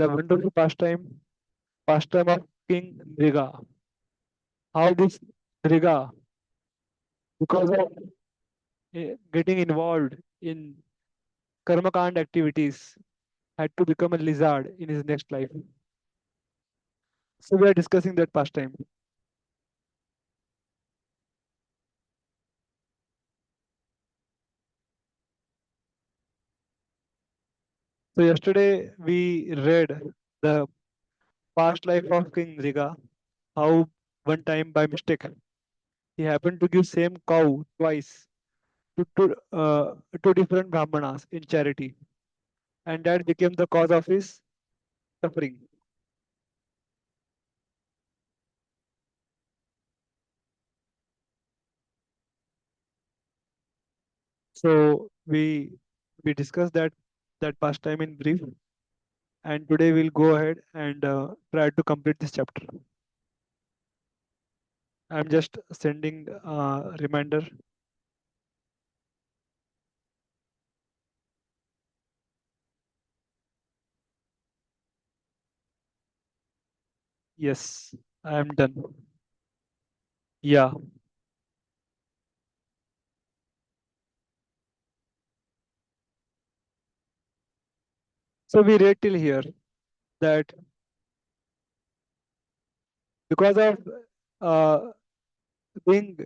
the wonderful pastime of King Nṛga. How this Nṛga, because of getting involved in karma-kāṇḍa activities, had to become a lizard in his next life. So we are discussing that pastime. So yesterday we read the past life of King Nṛga, how one time by mistake he happened to give same cow twice to different brāhmaṇas in charity, and that became the cause of his suffering. So we discussed that pastime in brief, and today we'll go ahead and try to complete this chapter. I'm just sending a reminder. Yes, I am done. Yeah. So we read till here that because of uh, being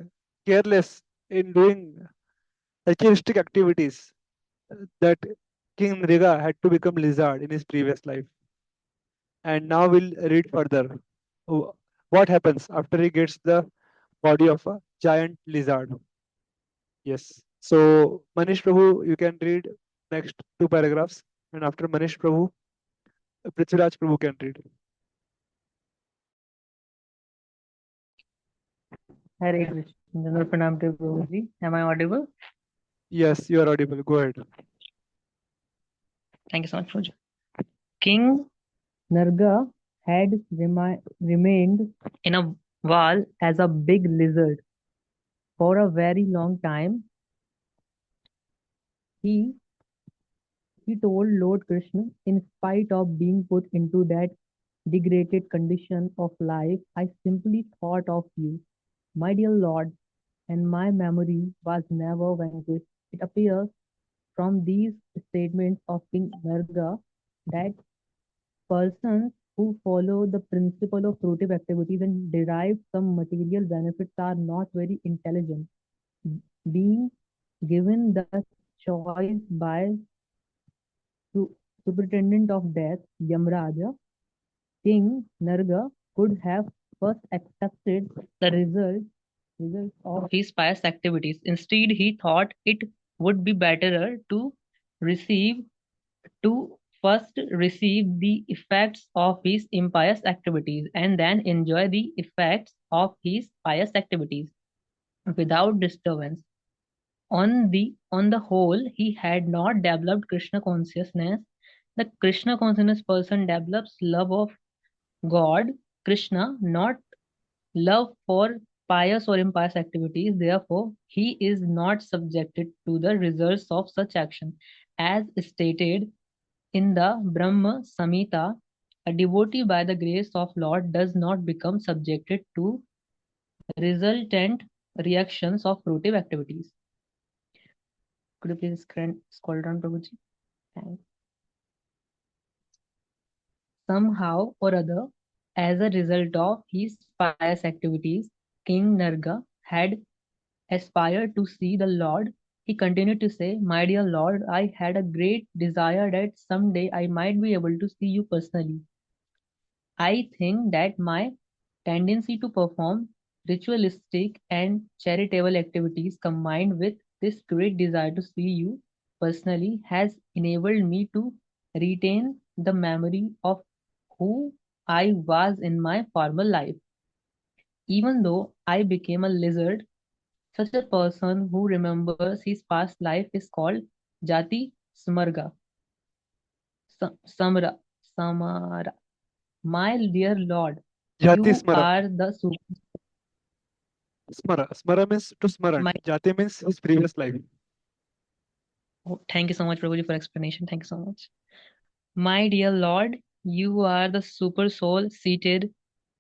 careless in doing ritualistic activities, that King Nṛga had to become lizard in his previous life. And now we'll read further. What happens after he gets the body of a giant lizard? Yes. So Manish Prabhu, you can read next two paragraphs, and after Manish Prabhu, Prithviraj Prabhu can read. Hare Krishna. Pranam to Prabhuji. Am I audible? Yes, you are audible. Go ahead. Thank you so much, Prabhuji. King Nṛga had remained in a wall as a big lizard for a very long time. He told Lord Krishna, in spite of being put into that degraded condition of life, I simply thought of you, my dear Lord, and my memory was never vanquished. It appears from these statements of King Nṛga that persons who follow the principle of fruitive activities and derive some material benefits are not very intelligent. Being given the choice by superintendent of death, Yamraja, King Nṛga could have first accepted the results of his pious activities. Instead, he thought it would be better to receive to first receive the effects of his impious activities and then enjoy the effects of his pious activities without disturbance. On the whole, he had not developed Krishna consciousness. The Krishna consciousness person develops love of God, Krishna, not love for pious or impious activities. Therefore, he is not subjected to the results of such action. As stated in the Brahma Samhita, a devotee by the grace of Lord does not become subjected to resultant reactions of fruitive activities. Could you please scroll down, Prabhuji? Thanks. Somehow or other, as a result of his pious activities, King Nṛga had aspired to see the Lord. He continued to say, my dear Lord, I had a great desire that someday I might be able to see you personally. I think that my tendency to perform ritualistic and charitable activities combined with this great desire to see you personally has enabled me to retain the memory of who I was in my former life. Even though I became a lizard, such a person who remembers his past life is called Jati Smarga. Samara. My dear Lord, Jati you Smara. are the Smara. Smara means to smaran. my. Jati means his previous life. Oh, thank you so much, Prabhuji, for explanation. Thank you so much. My dear Lord, You are the super soul seated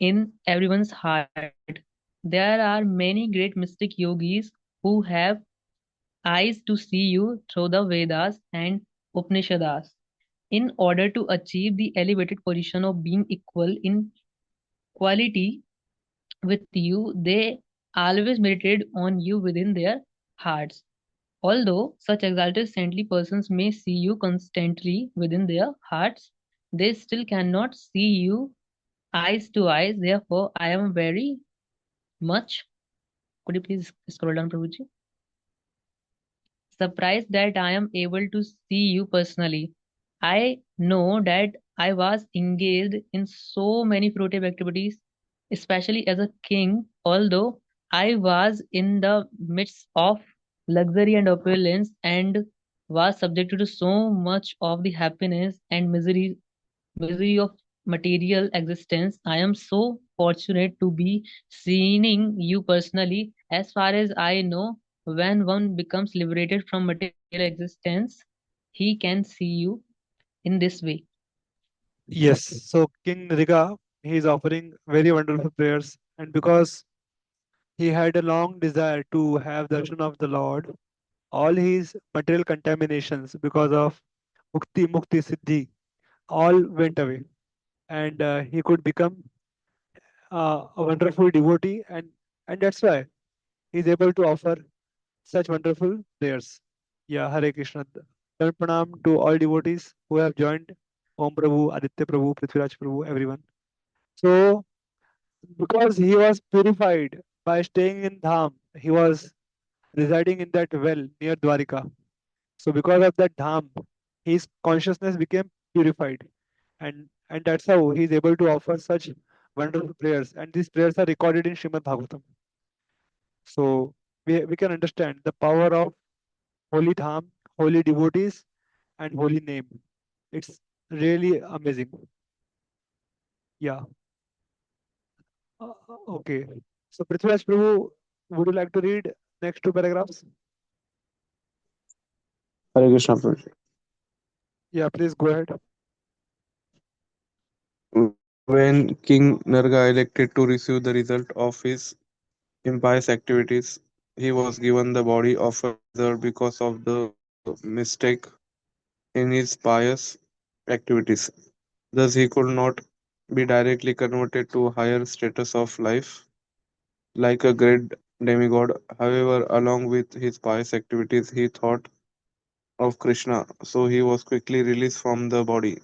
in everyone's heart. There are many great mystic yogis who have eyes to see you through the Vedas and Upanishads. In order to achieve the elevated position of being equal in quality with you, they always meditated on you within their hearts. Although such exalted saintly persons may see you constantly within their hearts, they still cannot see you eyes to eyes. Therefore, I am very much. Could you please scroll down, Prabhuji? Surprised that I am able to see you personally. I know that I was engaged in so many fruitive activities, especially as a king, although I was in the midst of luxury and opulence and was subjected to so much of the happiness and misery of material existence. I am so fortunate to be seeing you personally. As far as I know, when one becomes liberated from material existence, he can see you in this way. Yes. So King Nṛga, he is offering very wonderful prayers, and because he had a long desire to have darshan of the Lord, all his material contaminations because of mukti, siddhi, all went away, and he could become a wonderful devotee, and that's why he's able to offer such wonderful prayers. Yeah, Hare Krishna. Pranam to all devotees who have joined. Om Prabhu, Aditya Prabhu, Prithviraj Prabhu, everyone. So, because he was purified by staying in Dham, he was residing in that well near Dwarika. So, because of that Dham, his consciousness became purified, and that's how he is able to offer such wonderful prayers. And these prayers are recorded in Srimad Bhagavatam. So, we can understand the power of holy Dham, holy devotees, and holy name. It's really amazing. Yeah. Okay. So, Prithviraj Prabhu, would you like to read next two paragraphs? Hare Krishna Prabhuji. Yeah, please go ahead. When King Nṛga elected to receive the result of his impious activities, he was given the body of a lizard because of the mistake in his pious activities. Thus, he could not be directly converted to a higher status of life like a great demigod. However, along with his pious activities, he thought of Krishna, so he was quickly released from the body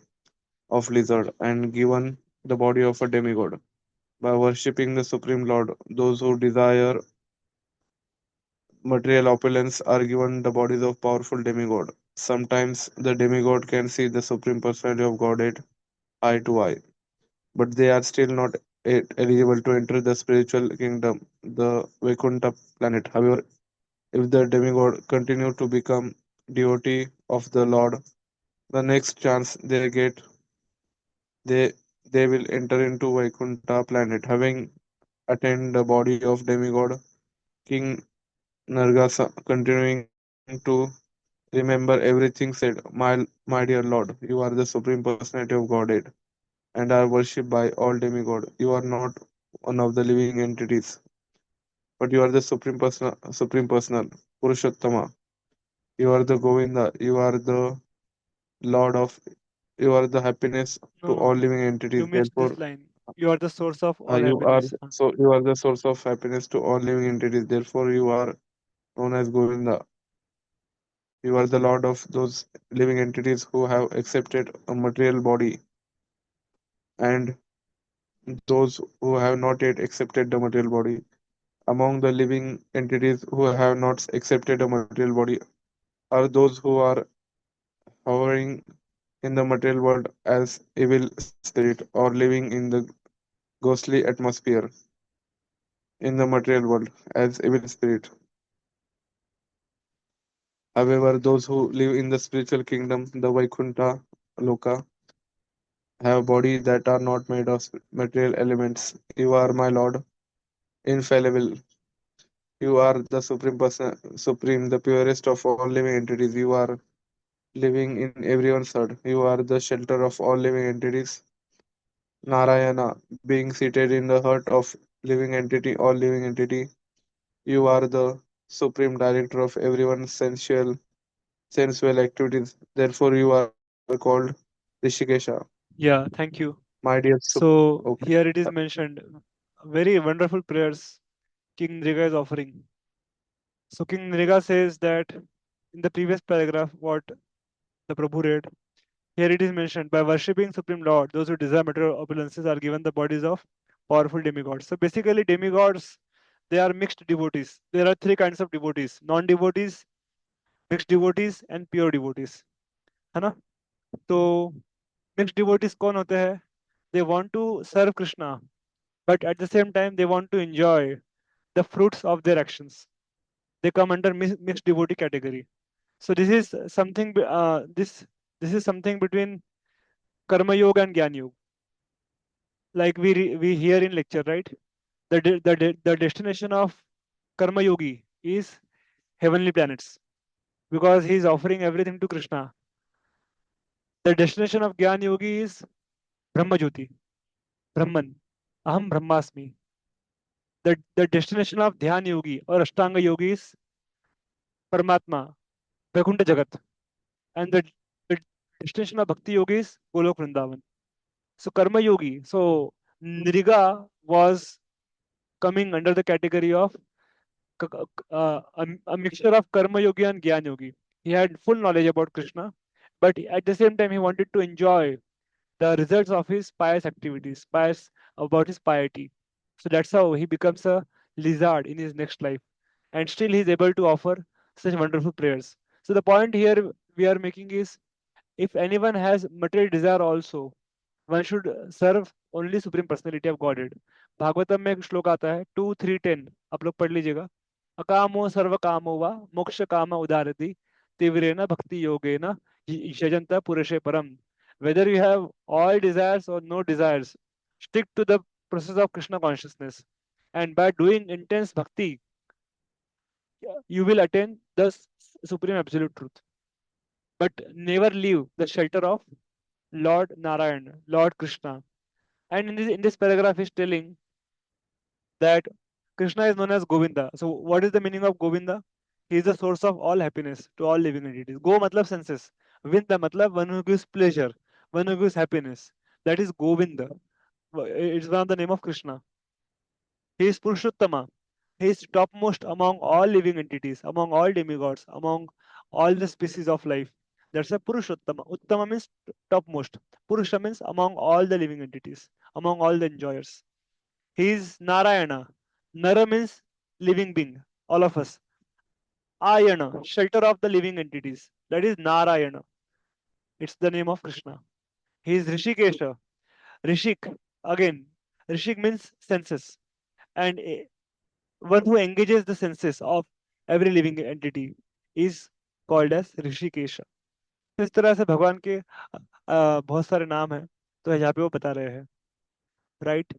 of lizard and given the body of a demigod. By worshipping the Supreme Lord, those who desire material opulence are given the bodies of powerful demigod. Sometimes the demigod can see the Supreme Personality of Godhead eye to eye, but they are still not eligible to enter the spiritual kingdom, the Vaikuntha planet. However, if the demigod continue to become devotee of the Lord, the next chance they get, they they will enter into Vaikuntha planet, having attained the body of demigod. King Nṛga continuing to remember everything said, my dear Lord, you are the Supreme Personality of Godhead and are worshipped by all demigod. You are not one of the living entities, but you are the Supreme Personal, Purushottama. You are the Govinda. You are the Lord of. You are the happiness to No, all no, living you entities. missed Therefore, this line. You are the source of all happiness. you are the source of happiness to all living entities. Therefore, you are known as Govinda. You are the Lord of those living entities who have accepted a material body and those who have not yet accepted the material body. Among the living entities who have not accepted a material body are those who are hovering in the material world as evil spirit or living in the ghostly atmosphere in the material world as evil spirit. However, those who live in the spiritual kingdom, the Vaikuntha Loka, have bodies that are not made of material elements. You are my Lord, infallible. You are the supreme person, supreme, the purest of all living entities. You are living in everyone's heart. You are the shelter of all living entities. Narayana, being seated in the heart of living entity, all living entity, you are the supreme director of everyone's sensual activities. Therefore, you are called Rishikesha. Yeah, thank you. My dear So okay. here it is mentioned, very wonderful prayers King Nṛga is offering. So King Nṛga says that in the previous paragraph, what the Prabhu read, here it is mentioned, by worshipping Supreme Lord, those who desire material opulences are given the bodies of powerful demigods. So basically, demigods, they are mixed devotees. There are three kinds of devotees: non-devotees, mixed devotees, and pure devotees. है ना? तो mixed devotees कौन होते हैं? They want to serve Krishna, but at the same time, they want to enjoy the fruits of their actions. They come under mixed devotee category. So this is something. This is something between karma yoga and gyan yoga. Like we hear in lecture, right? The destination of karma yogi is heavenly planets because he is offering everything to Krishna. The destination of gyan yogi is Brahma Jyoti, Brahman, Aham Brahmasmi. The destination of Dhyan yogi or Ashtanga yogi is Paramatma, Vaikuntha Jagat, and the destination of Bhakti yogi is Golok Vrindavan. So karma yogi. So Nṛga was coming under the category of a mixture of karma yogi and gyan yogi. He had full knowledge about Krishna, but at the same time he wanted to enjoy the results of his pious activities, pious about his piety. So that's how he becomes a lizard in his next life, and still he is able to offer such wonderful prayers. So the point here we are making is, if anyone has material desire also, one should serve only Supreme Personality of Godhead. Bhagavatam में एक श्लोक आता है 2:3-10, आप लोग पढ़ लीजिएगा. अकामो सर्व कामो वा मोक्ष काम उदारति तीव्रेन भक्ति योगेन यजंत पुरुषे परम. Whether you have all desires or no desires, stick to the process of Krishna consciousness, and by doing intense bhakti, you will attain the supreme absolute truth. But never leave the shelter of Lord Narayan, Lord Krishna. And in this paragraph, is telling that Krishna is known as Govinda. So, what is the meaning of Govinda? He is the source of all happiness to all living entities. Go matlab senses. Vinda matlab one who gives pleasure, one who gives happiness. That is Govinda. It's one of the name of Krishna. He is Purushottama. He is topmost among all living entities, among all demigods, among all the species of life. That's a Purushottama. Uttama means topmost. Purusha means among all the living entities, among all the enjoyers. He is Narayana. Nara means living being, all of us. Ayana, shelter of the living entities. That is Narayana. It's the name of Krishna. He is Rishikesha. Rishik, again, Rishik means senses. And one who engages the senses of every living entity is called as Rishikesh. तो इस तरह से भगवान के बहुत सारे नाम हैं, तो यहाँ पे वो बता रहे हैं, right.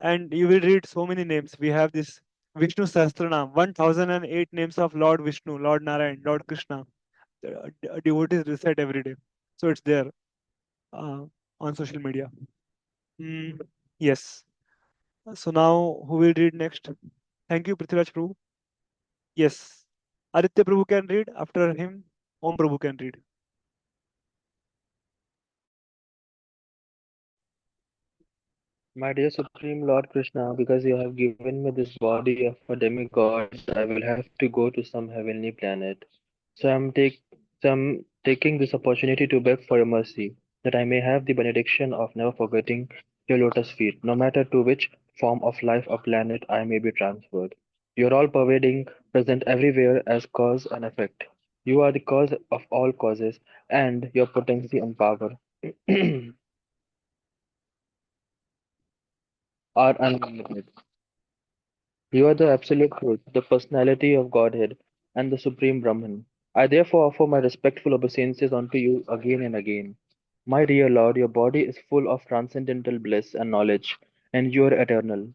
And you will read so many names. We have this Vishnu Sahasranam, 1008 names of Lord Vishnu, Lord Narayan, Lord Krishna. Devotees recite every day. So it's there uh, on social media. Yes. So now who will read next? Thank you, Prithviraj Prabhu. Yes. Aditya Prabhu can read. After him, Om Prabhu can read. My dear Supreme Lord Krishna, because you have given me this body of a demigod, I will have to go to some heavenly planet. So I'm taking this opportunity to beg for your mercy, that I may have the benediction of never forgetting your lotus feet, no matter to which form of life or planet I may be transferred. You are all pervading, present everywhere as cause and effect. You are the cause of all causes, and your potency and power are unlimited. You are the Absolute Truth, the Personality of Godhead, and the Supreme Brahman. I therefore offer my respectful obeisances unto you again and again. My dear Lord, your body is full of transcendental bliss and knowledge, and you are eternal.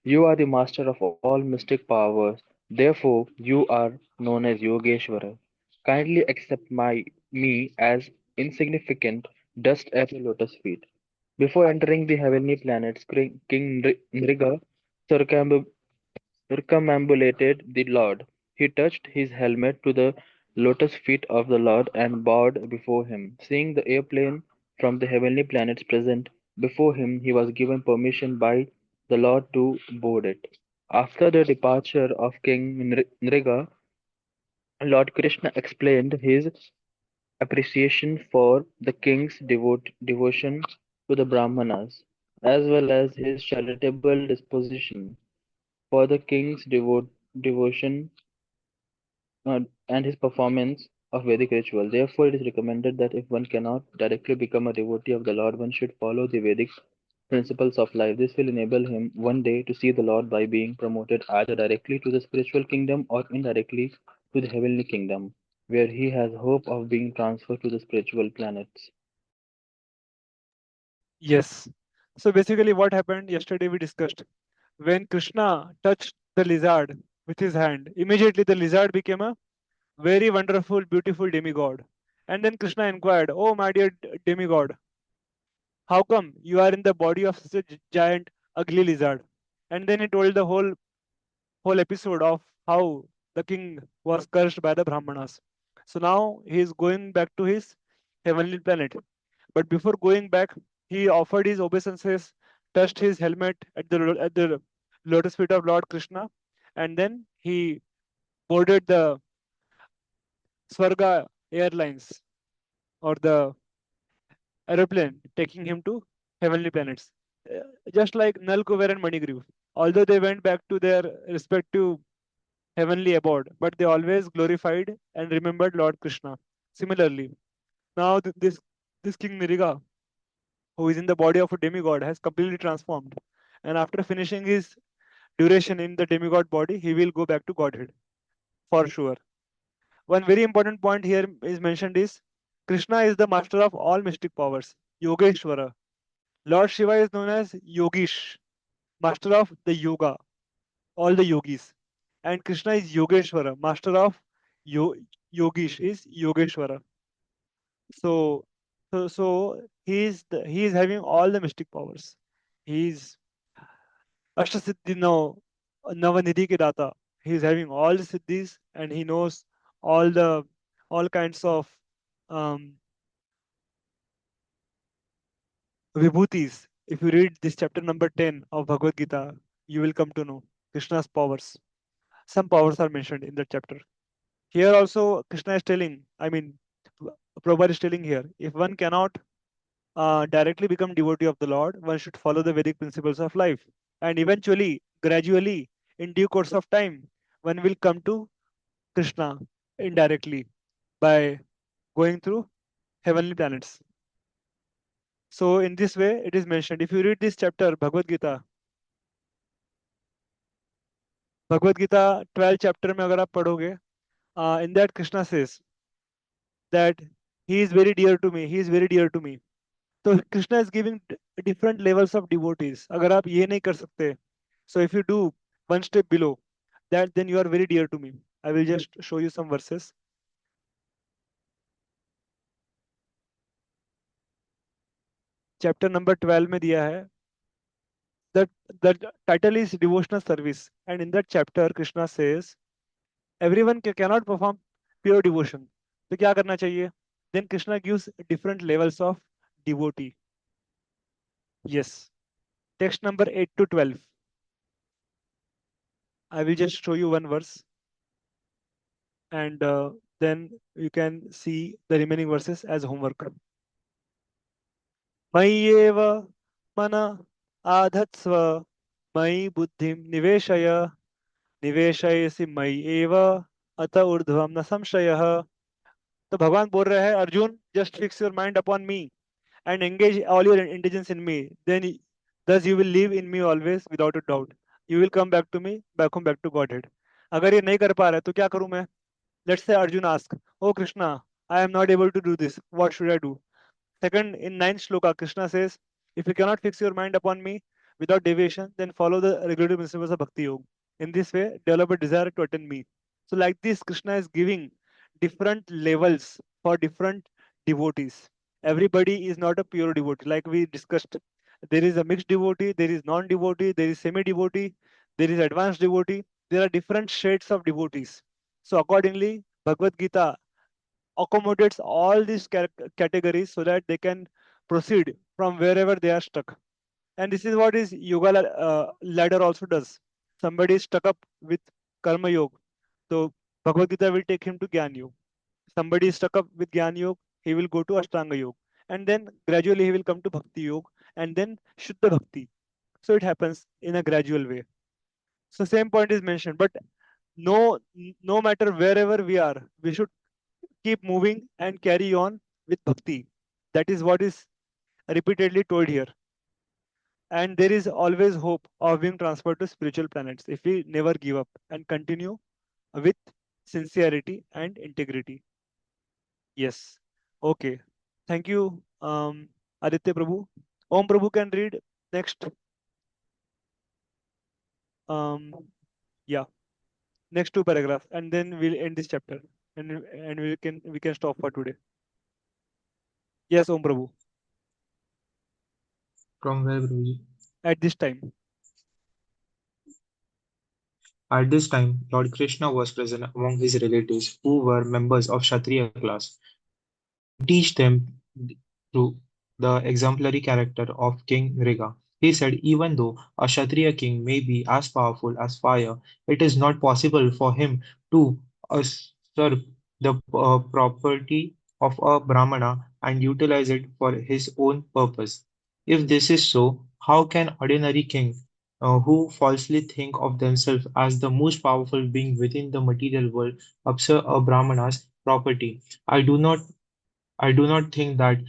You are the master of all mystic powers, therefore, you are known as Yogeshwara. Kindly accept me as insignificant dust at your lotus feet. Before entering the heavenly planets, King Nṛga circum- circumambulated the Lord. He touched his helmet to the lotus feet of the Lord and bowed before him. Seeing the airplane from the heavenly planets present before him, he was given permission by the Lord to board it. After the departure of King Nṛga, Lord Krishna explained his appreciation for the king's devotion to the brāhmaṇas, as well as his charitable disposition for the king's devotion and his performance of Vedic ritual. Therefore, it is recommended that if one cannot directly become a devotee of the Lord, one should follow the Vedic principles of life. This will enable him one day to see the Lord by being promoted either directly to the spiritual kingdom or indirectly to the heavenly kingdom, where he has hope of being transferred to the spiritual planets. Yes. So basically, what happened yesterday we discussed. When Krishna touched the lizard with his hand, immediately the lizard became a very wonderful, beautiful demigod. And then Krishna inquired, "Oh, my dear demigod, how come you are in the body of such a giant, ugly lizard?" And then he told the whole episode of how the king was cursed by the brāhmaṇas. So now he is going back to his heavenly planet. But before going back, he offered his obeisances, touched his helmet at the lotus feet of Lord Krishna, and then he boarded the Swarga Airlines or the aeroplane taking him to heavenly planets. Uh, Just like Nal Kuber and Manigriv, although they went back to their respective heavenly abode, but they always glorified and remembered Lord Krishna. Similarly, now this King Nṛga, who is in the body of a demigod, has completely transformed, and after finishing his duration in the demigod body, he will go back to Godhead for sure. One very important point here is mentioned is Krishna is the master of all mystic powers, Yogeshwara. Lord Shiva is known as Yogish, master of the yoga, all the yogis. And Krishna is Yogeshwara, master of Yo- Yogish is Yogeshwara. So, he is having all the mystic powers. He is Ashtasiddhi no Navanidhi ke data. He is having all the siddhis and he knows all the all kinds of um, vibhutis. If you read this chapter number 10 of Bhagavad-gītā, you will come to know Krishna's powers. Some powers are mentioned in that chapter. Here also, Krishna is telling, I mean, Prabhupada is telling here, if one cannot directly become devotee of the Lord, one should follow the Vedic principles of life. And eventually, gradually, in due course of time, one will come to Krishna indirectly by going through heavenly planets. So, in this way, it is mentioned. If you read this chapter, Bhagavad Gita 12 chapter में अगर आप पढ़ोगे, in that Krishna says that he is very dear to me. He is very dear to me. So Krishna is giving different levels of devotees. अगर आप ये नहीं कर सकते, so if you do one step below that, then you are very dear to me. I will just show you some verses. Chapter number 12 में दिया है that the title is devotional service, and in that chapter Krishna says everyone cannot perform pure devotion. तो क्या करना चाहिए? Then Krishna gives different levels of devotee. Yes. Text number 8 to 12. I will just show you one verse, and then you can see the remaining verses as homework. मय्येव मन आधत्स्व मयि बुद्धिं निवेशय निवेशयसि मयि एव अत ऊर्ध्वं न संशयः. तो भगवान बोल रहे हैं, Arjun, just fix your mind upon me and engage all your intelligence in me. Then thus you will live in me always without a doubt. You will come back to me, back home, back to Godhead. अगर ये नहीं कर पा रहा है तो क्या करूं मैं? Let's say Arjun asks, "Oh Krishna, I am not able to do this. What should I do?" Second, in ninth shloka, Krishna says, "If you cannot fix your mind upon me without deviation, then follow the regulative principles of Bhakti Yoga. In this way, develop a desire to attain me." So, like this, Krishna is giving different levels for different devotees. Everybody is not a pure devotee, like we discussed There is a mixed devotee, there is non-devotee, there is semi-devotee, there is advanced devotee. There are different shades of devotees. So accordingly, Bhagavad-gītā accommodates all these categories so that they can proceed from wherever they are stuck. And this is what is yoga ladder also does. Somebody is stuck up with karma yoga, so Bhagavad-gītā will take him to Jnana yoga. Somebody is stuck up with Jnana yoga, he will go to Ashtanga yoga, and then gradually he will come to Bhakti yoga, and then Shuddha Bhakti. So it happens in a gradual way. So same point is mentioned, but no matter wherever we are, we should keep moving and carry on with bhakti. That is what is repeatedly told here. And there is always hope of being transferred to spiritual planets if we never give up and continue with sincerity and integrity. Yes. Okay. Thank you, Aditya Prabhu. Om Prabhu can read next. Um, yeah, next two paragraphs, and then we'll end this chapter, and we can stop for today. Yes, Om Prabhu. From where, Guruji? At this time. At this time, Lord Krishna was present among his relatives who were members of Kshatriya class to teach them through the exemplary character of King Nṛga. He said, even though a Kshatriya king may be as powerful as fire, it is not possible for him to usurp the property of a Brahmana and utilize it for his own purpose. If this is so, how can ordinary king who falsely think of themselves as the most powerful being within the material world usurp a Brahmana's property? I do not I do not think that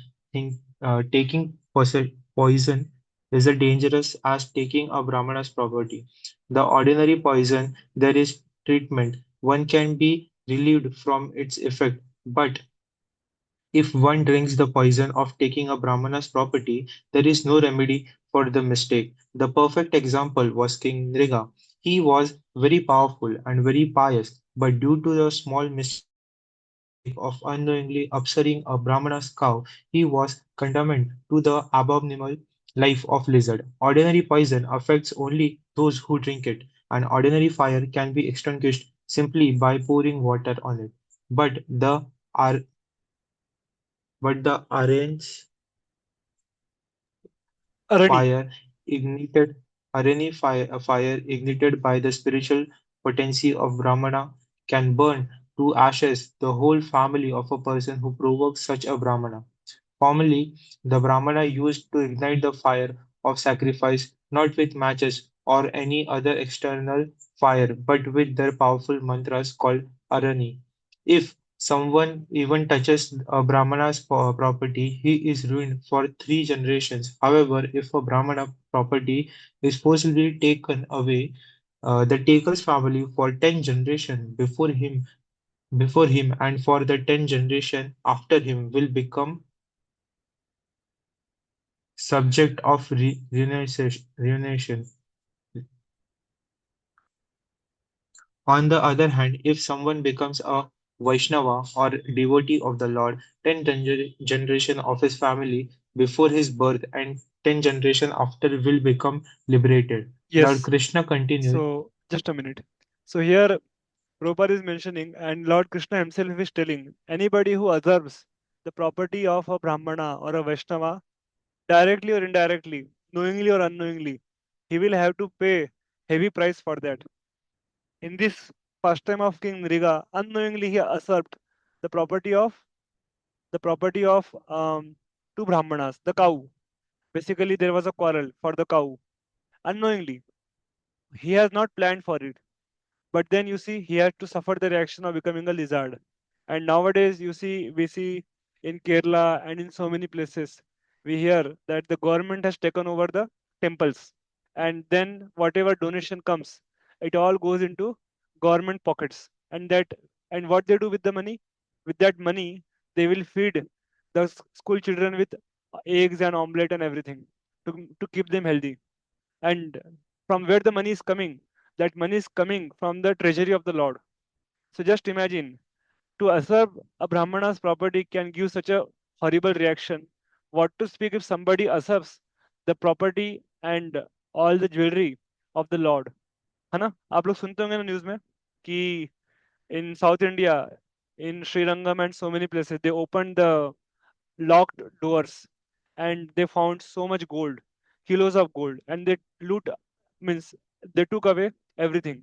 taking poison is as dangerous as taking a Brahmana's property. The ordinary poison, there is treatment. One can be relieved from its effect, but if one drinks the poison of taking a Brahmana's property, there is no remedy for the mistake. The perfect example was King Nṛga. He was very powerful and very pious, but due to the small mistake of unknowingly upsetting a Brahmana's cow, he was condemned to the abominable life of lizard. Ordinary poison affects only those who drink it, and ordinary fire can be extinguished simply by pouring water on it. But the ar- but the arrange Arani. fire ignited a fire ignited by the spiritual potency of Brahmana can burn to ashes the whole family of a person who provokes such a Brahmana. Formerly, the Brahmana used to ignite the fire of sacrifice not with matches or any other external fire, but with their powerful mantras called arani. If someone even touches a Brahmana's property, he is ruined for 3 generations. However, if a Brahmana property is forcibly taken away, the taker's family for 10 generations before him and for the 10 generation after him will become subject of ruination. On the other hand, if someone becomes a Vaishnava or devotee of the Lord, 10 generation of his family before his birth and 10 generation after will become liberated. Lord Yes. Krishna continued, So just a minute. So here Prabhupada is mentioning, and Lord Krishna himself is telling, anybody who observes the property of a Brahmana or a Vaishnava, directly or indirectly, knowingly or unknowingly, he will have to pay heavy price for that. In this pastime of King Nṛga, unknowingly he usurped the property of two Brahmanas, the cow. Basically, there was a quarrel for the cow. Unknowingly, he has not planned for it. But then you see, he had to suffer the reaction of becoming a lizard. And nowadays, we see in Kerala and in so many places, we hear that the government has taken over the temples. And then whatever donation comes, it all goes into government pockets. And what they do with the money? With that money, they will feed the school children with eggs and omelette and everything to keep them healthy. And from where the money is coming? That money is coming from the treasury of the Lord. So just imagine, to usurp a Brahmana's property can give such a horrible reaction. What to speak if somebody usurps the property and all the jewelry of the Lord. है ना? आप लोग सुनते होंगे ना news में कि in South India, in Srirangam and so many places, they opened the locked doors and they found so much gold, kilos of gold, and they loot, means they took away everything.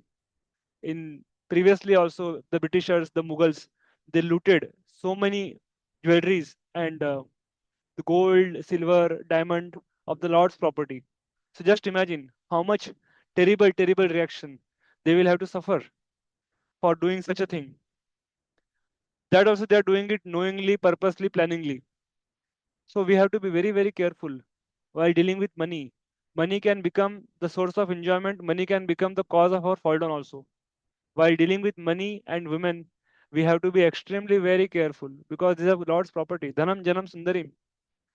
In previously also the Britishers, the Mughals, they looted so many jewelries and the gold, silver, diamond of the Lord's property. So just imagine how much terrible reaction they will have to suffer for doing such a thing. That also they are doing it knowingly, purposely, planningly. So we have to be very careful while dealing with money. Money can become the source of enjoyment. Money can become the cause of our fall down also. While dealing with money and women, we have to be extremely very careful because these are Lord's property. Dhanam Janam Sundarim.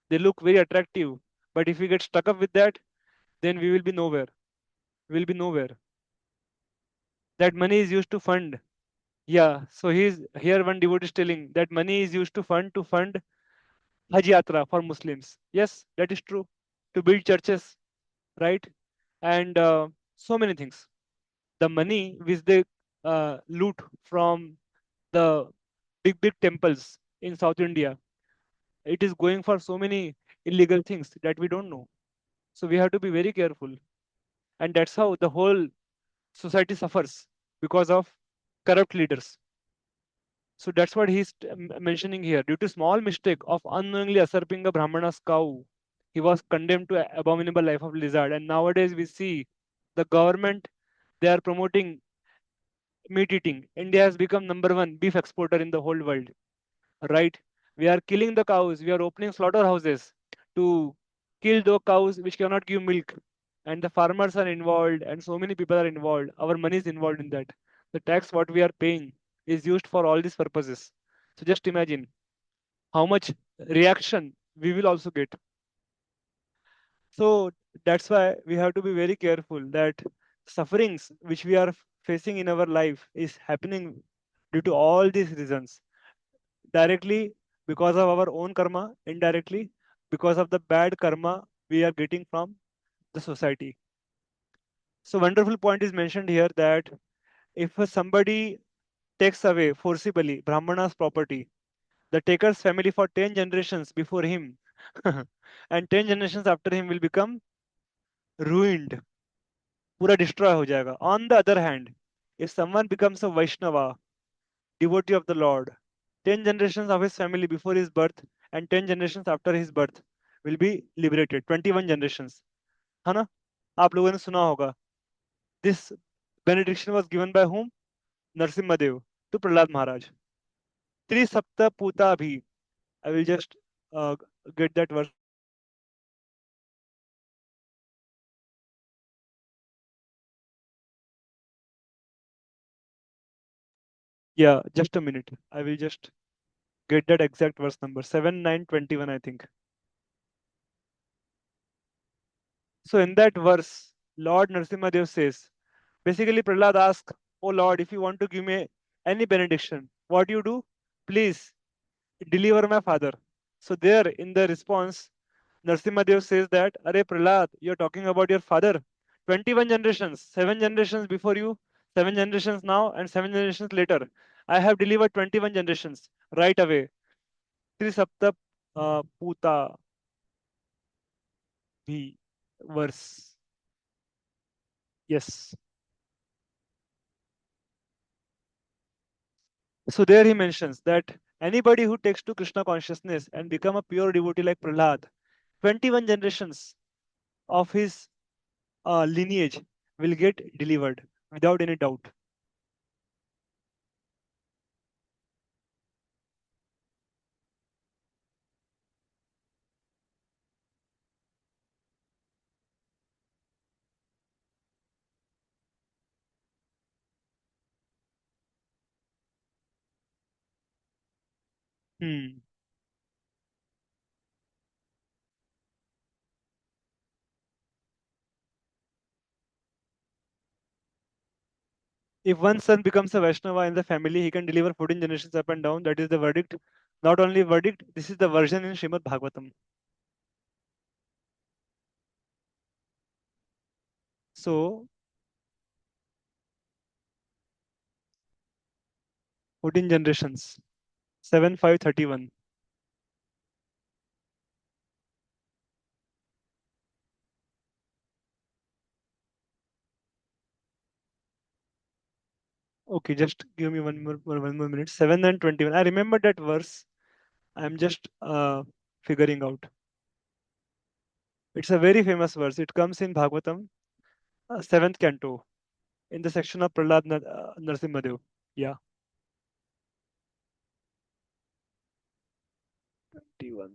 They look very attractive. But if we get stuck up with that, then we will be nowhere. We will be nowhere. That money is used to fund. Yeah. So he's here one devotee is telling that money is used to fund Hajj Yatra for Muslims. Yes, that is true. To build churches, right? And so many things. The money which they loot from the big temples in South India, it is going for so many illegal things that we don't know. So we have to be very careful. And that's how the whole society suffers because of corrupt leaders. So that's what he's mentioning here. Due to small mistake of unknowingly usurping a Brahmana's cow, he was condemned to abominable life of lizard. And nowadays we see the government, they are promoting meat eating. India has become number one beef exporter in the whole world, right? We are killing the cows. We are opening slaughterhouses to kill those cows which cannot give milk. And the farmers are involved, and so many people are involved. Our money is involved in that. The tax what we are paying is used for all these purposes. So just imagine how much reaction we will also get. So that's why we have to be very careful that sufferings which we are facing in our life is happening due to all these reasons. Directly because of our own karma, indirectly because of the bad karma we are getting from the society. So wonderful point is mentioned here that if somebody takes away forcibly Brahmana's property, the taker's family for 10 generations before him and 10 generations after him will become ruined, पूरा destroy हो जाएगा. On the other hand, if someone becomes a Vaishnava, devotee of the Lord, 10 generations of his family before his birth and 10 generations after his birth will be liberated. 21 generations. है ना? आप लोगों ने सुना होगा. This benediction was given by whom? Narasimha Dev to Prahlad Maharaj. Trisapta Puta Bhi. I will just get that verse. Yeah, just a minute. I will just get that exact verse number. 7, 9, 21, I think. So in that verse, Lord Narasimha Dev says, basically Prahlad asks, oh Lord, if you want to give me any benediction, what you do? Please deliver my father. So there in the response, Narasimha Dev says that, Are Prahlad, you're talking about your father. 21 generations, 7 generations before you, 7 generations now, and 7 generations later. I have delivered 21 generations right away. Trisapta Puta Bhi verse. Yes. So there he mentions that anybody who takes to Krishna consciousness and become a pure devotee like Prahlad, 21 generations of his lineage will get delivered without any doubt. Hmm. If one son becomes a Vaishnava in the family, he can deliver 14 generations up and down. That is the verdict. Not only verdict, this is the version in Srimad Bhagavatam. So 14 generations. 7, 5, 31. Okay, just give me one more minute. 7 and 21. I remember that verse. I'm just figuring out. It's a very famous verse. It comes in Bhagavatam, 7th canto, in the section of Prahlad Narasimhadev. Yeah. 21.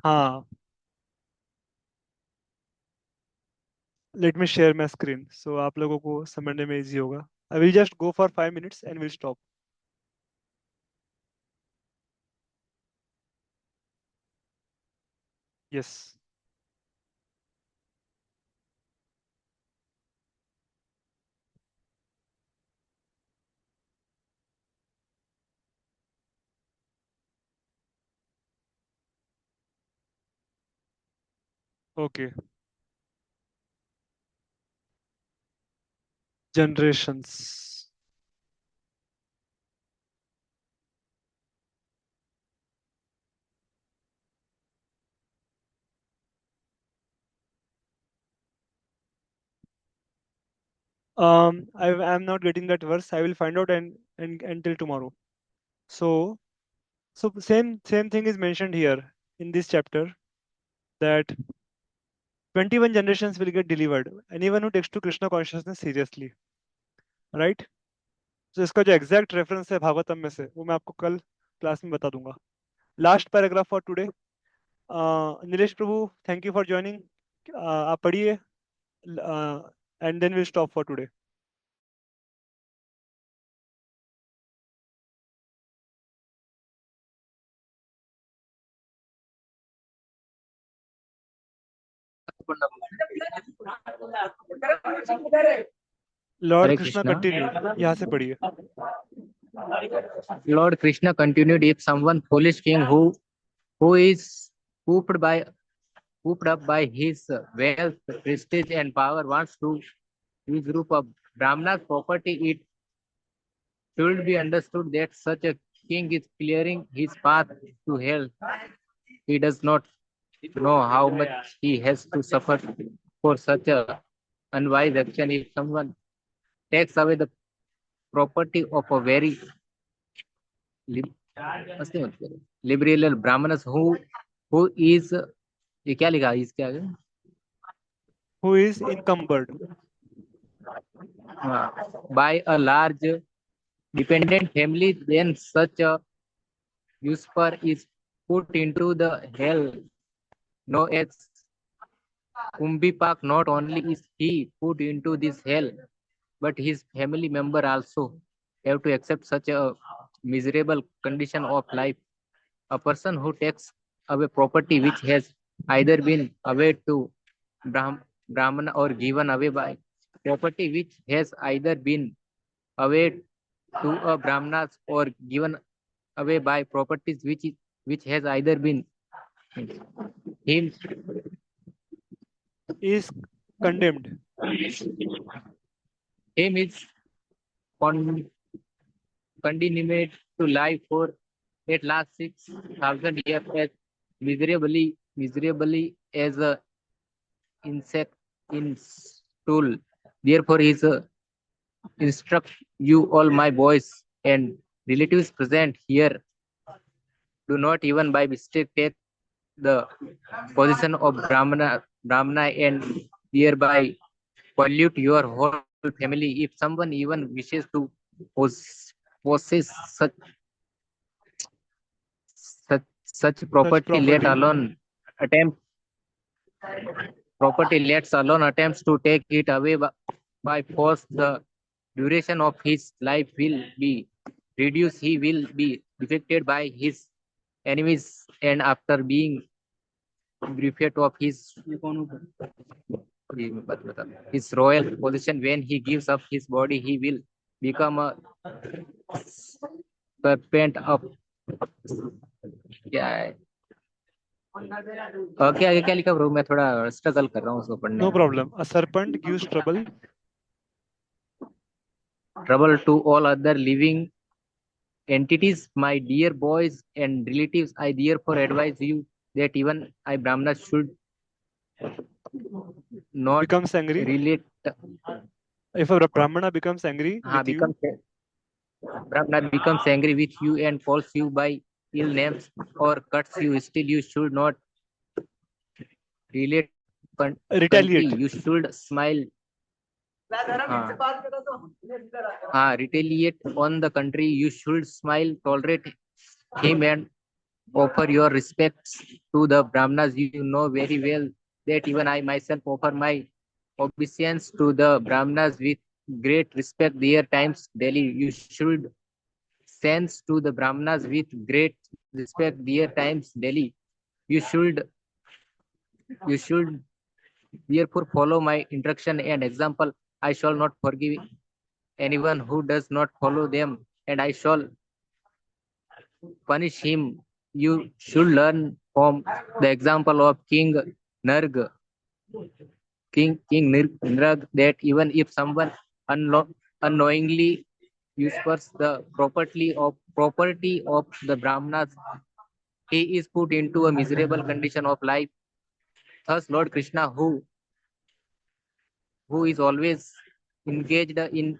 हाँ. Let me share my screen. So आप लोगों को समझने में easy होगा. I will just go for 5 minutes and we'll stop. Yes. Okay. Generations. I'm not getting that verse. I will find out and until tomorrow. So same thing is mentioned here in this chapter, that 21 generations will get delivered. Anyone who takes to Krishna consciousness seriously, right? So इसका जो exact reference है भागवतम में से, वो मैं आपको कल class में बता दूंगा. Last paragraph for today. Nilesh Prabhu, thank you for joining. आप पढ़िए, and then we'll stop for today. Lord Hare Krishna Krishna. continued. यहाँ से पढ़िए. Lord Krishna continued, if someone foolish king who is cooped up by his wealth, prestige, and power wants to use group of brahmanas property, it should be understood that such a king is clearing his path to hell. He does not know how much he has to suffer for such a unwise action. If someone takes away the property of a very liberal brahmanas who is, ये क्या लिखा है इसके आगे? Who is encumbered by a large dependent family, then such a usurper is put into the hell known as Kumbipak. Not only is he put into this hell, but his family member also have to accept such a miserable condition of life. A person who takes away property which has either been away to Brahmana or given away by property which has either been away to a Brahmanas or given away by properties which has either been him is condemned. him is condemned to life for at last 6,000 years as miserably as a insect in stool. Therefore, he instruct you all my boys and relatives present here, do not even by mistake take the position of Brahmana and thereby pollute your whole family. If someone even wishes to possess such property, let alone attempt attempts to take it away by force, the duration of his life will be reduced. He will be affected by his enemies, and after being bereft of his royal position, when he gives up his body, he will become a serpent of क्या है okay आगे क्या लिखा bro मैं थोड़ा struggle कर रहा हूँ उसको पढ़ने No में problem. A serpent gives trouble to all other living entities. My dear boys and relatives, I therefore advise you that even I brahmanas should not becomes angry. relate If a Brahmana becomes angry with you, brahmana becomes angry with you and calls you by ill names or cuts you, still you should not relate country. retaliate. You should smile. Retaliate on the country. You should smile, tolerate him, and offer your respects to the brahmanas. You know very well that even I myself offer my obeisance to the brahmanas with great respect. Their times daily. You should sense to the brahmanas with great respect. Their times daily. You should therefore follow my instruction and example. I shall not forgive anyone who does not follow them, and I shall punish him. You should learn from the example of King Nṛga, King Nṛga, that even if someone unknowingly usurps the property of the brahmanas, he is put into a miserable condition of life. Thus, Lord Krishna, who is always engaged in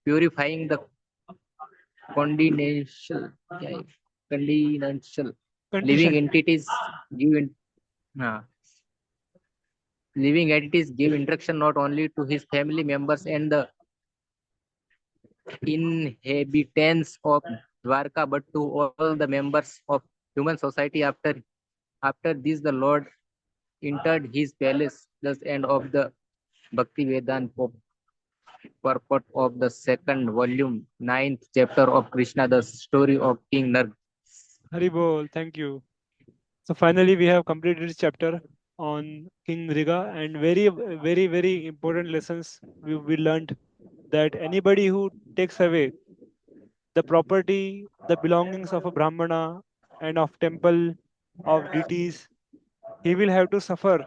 purifying the condemnation living Condition. entities, uh, living entities give instruction not only to his family members and the inhabitants of Dwarka, but to all the members of human society. After this, the Lord entered his palace. Thus, end of the Bhakti Vedanta purport of the second volume, 9th chapter of Krishna, the story of King Nṛga. Haribol, thank you. So finally, we have completed this chapter on King Nṛga, and very important lessons we learned that anybody who takes away the property, the belongings of a Brahmana and of temple, of deities, he will have to suffer